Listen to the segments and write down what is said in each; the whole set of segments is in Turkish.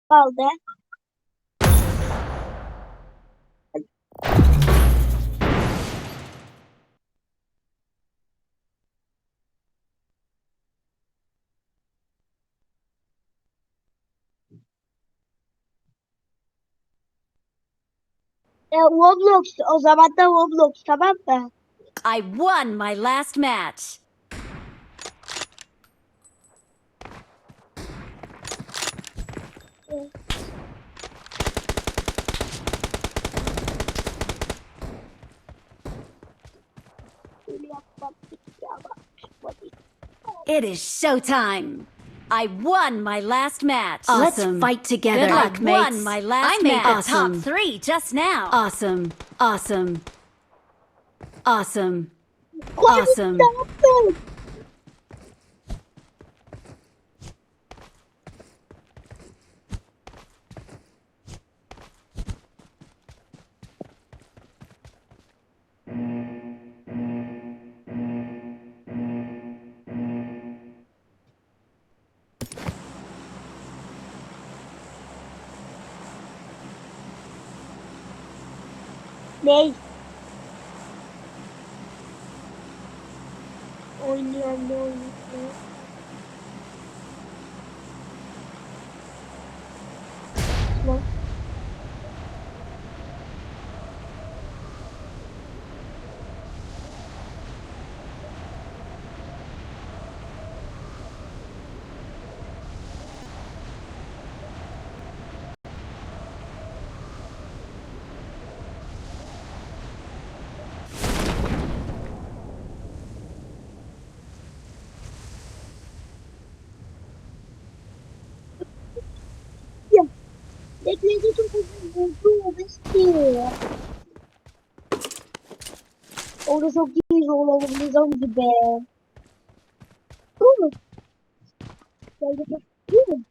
Kaldı. Roblox. O zaman da Roblox, tamam mı? I won my last match. It is showtime. I won my last match. Awesome. Let's fight together. Good luck, I won mates. my last I made match. the Top top 3 just now. Awesome. Awesome. Awesome. Koy, Awesome. ne yaptın? Ne? Oynuyorum, ne oynuyorum? Ne? Ya, bekledi çok uzun oldu. Besti. Orada çok iyi olabilir gibi. Değil mi? Geldi çok değil mi?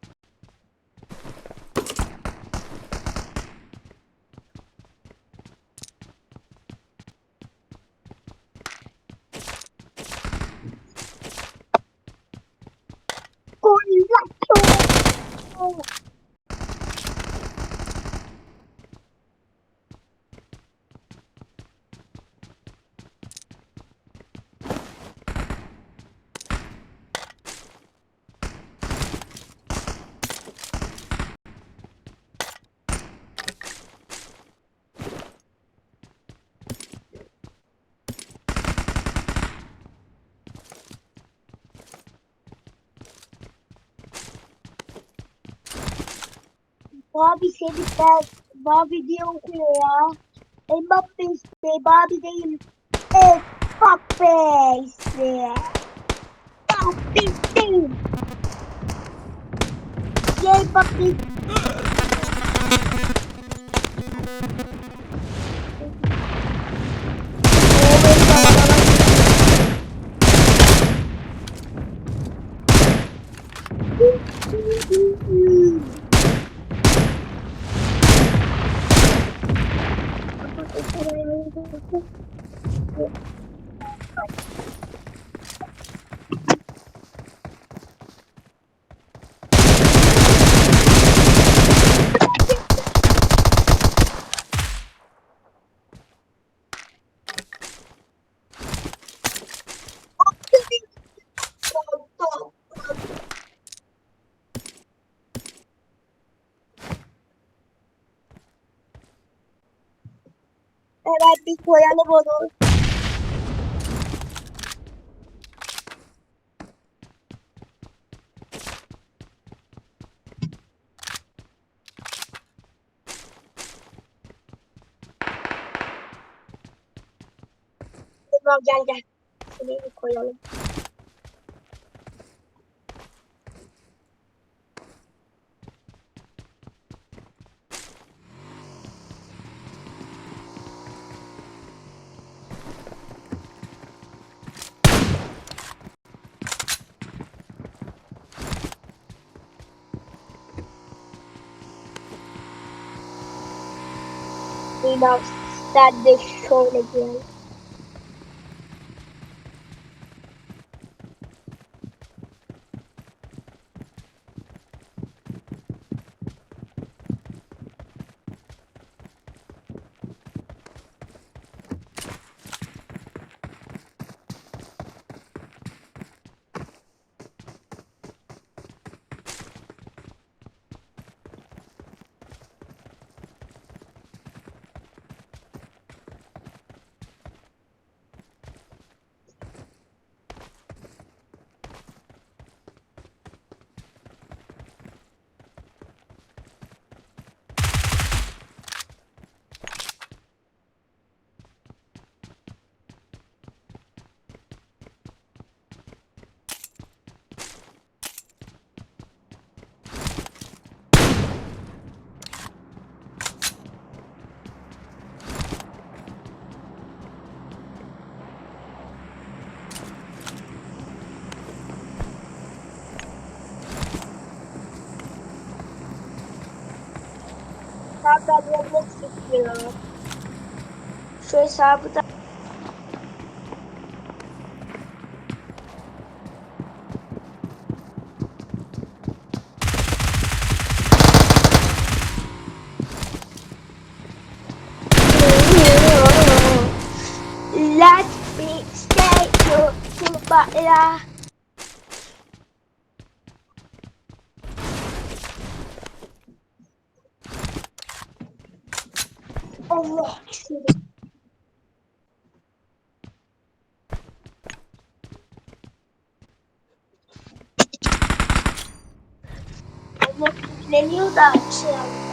Gol. Bobby seni ben Bobby diye okuyor ya. Mbappe işte Bobby değil. Mbappe işte. Mbappe değil. Mbappe. Evet, bir koyalım onu. Tamam, gel gel. Şuraya bir koyalım. Biraz sen de şöyle gel. Zaten Roblox istiyor. Şu hesabı da let me stay to Allah düşürdüm. Allah yükleniyor da şey aldı.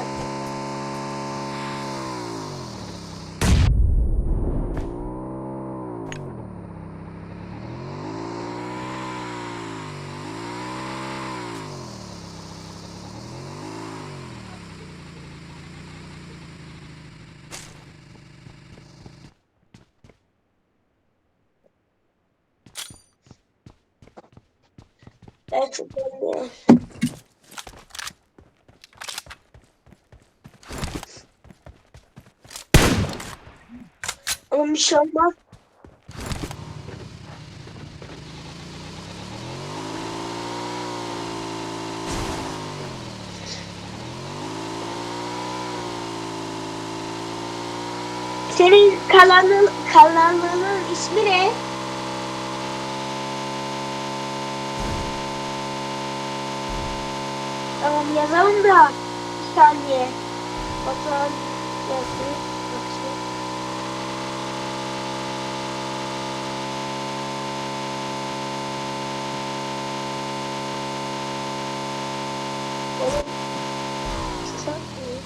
Gerçekten de. Ama bir şey olmaz. Senin kanalının ismi ne? Tamam yazalım da bir saniye. Bakalım. Yazayım. Bakayım. Oğlum, sen iyi.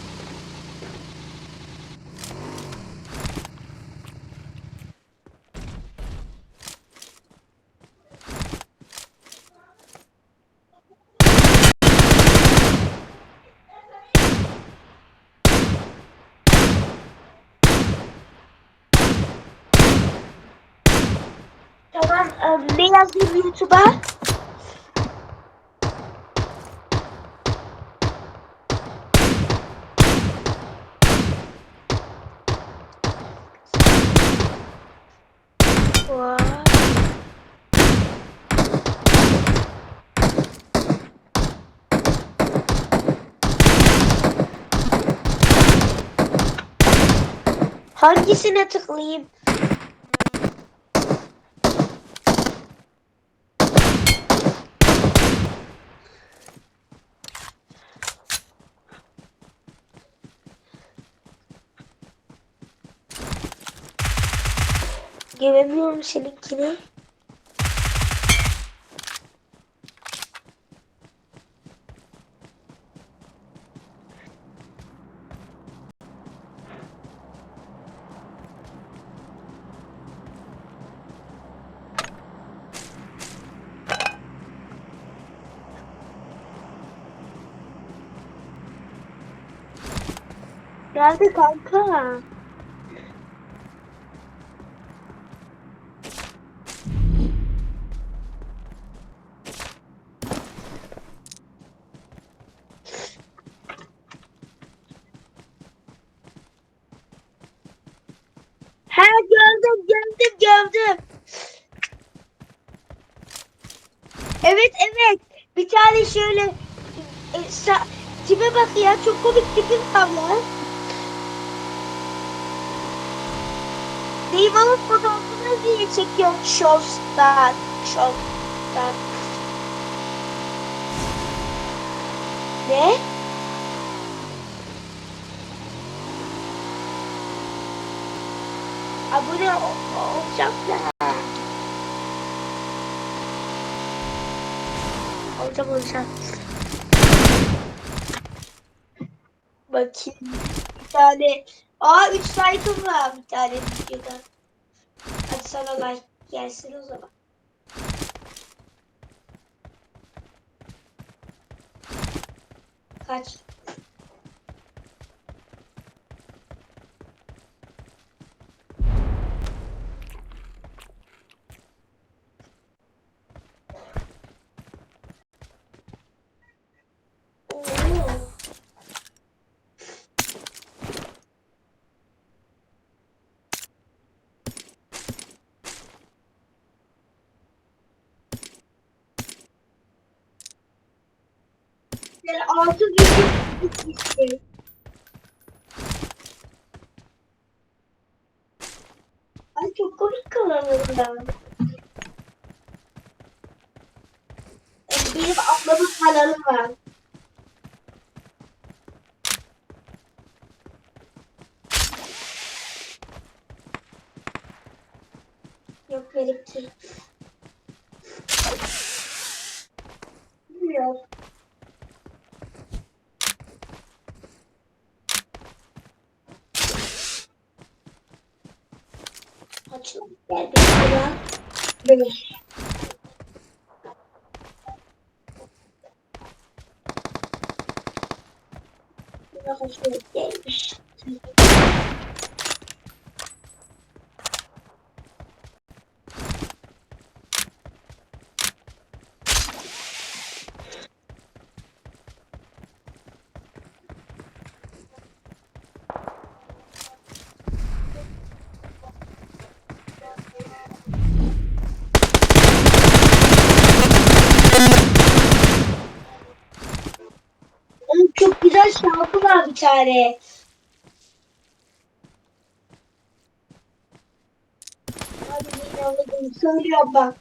Tamam, ne yazayım YouTube'a? Vay. Hangisine tıklayayım? Göremiyorum seninkini. Nerede kanka? Ha gördüm. Evet. Bir tane şöyle tipe bak ya, çok komik tipim var lan. Deyval'ın fotoğrafını diye çekiyorum Shorts'tan. Ne? Abone olacaklar. Olacağım. Bakayım. Bir tane. 3 like'ım var bir tane videoda. Hadi sana like gelsin o zaman. Kaç? Oo. gitmişti. Ay çok komik kanalımda. Benim ablamın kanalı var. Yok benimki. Yok. Açalım. Gel bir şuna. Beş. Daha hoşuma gelmiş. Onun çok güzel şarkı var bir tane. Hadi yine anladım. Söylüyorum bak.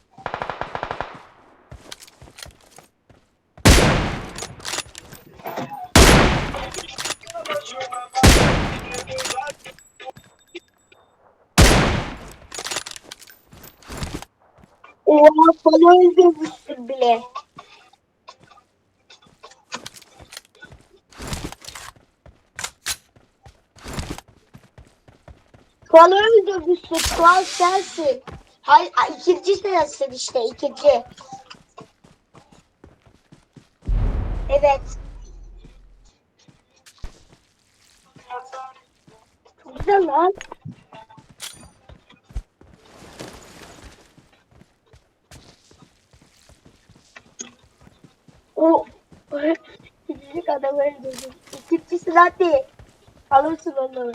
Oha falan öldürmüşsün bile. Falan öldürmüşsün. Kral sensin. Hayır, ikinci sensin işte ikinci. Evet. Çok güzel lan. O küçücük adamı öldürdü. İkincisi hadi. Alırsın onu.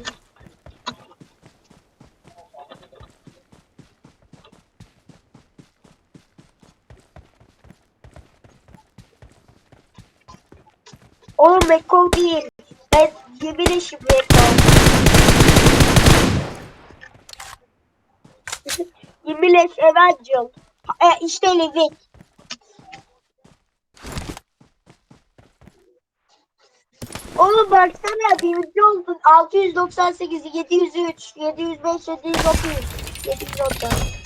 Oğlum Mekko değil. Ben yemin eşim Mekko. Yemin eş Evancıl. İşte Levik. Oğlum baksana birinci oldun. 698, 703, 705, 730, 710.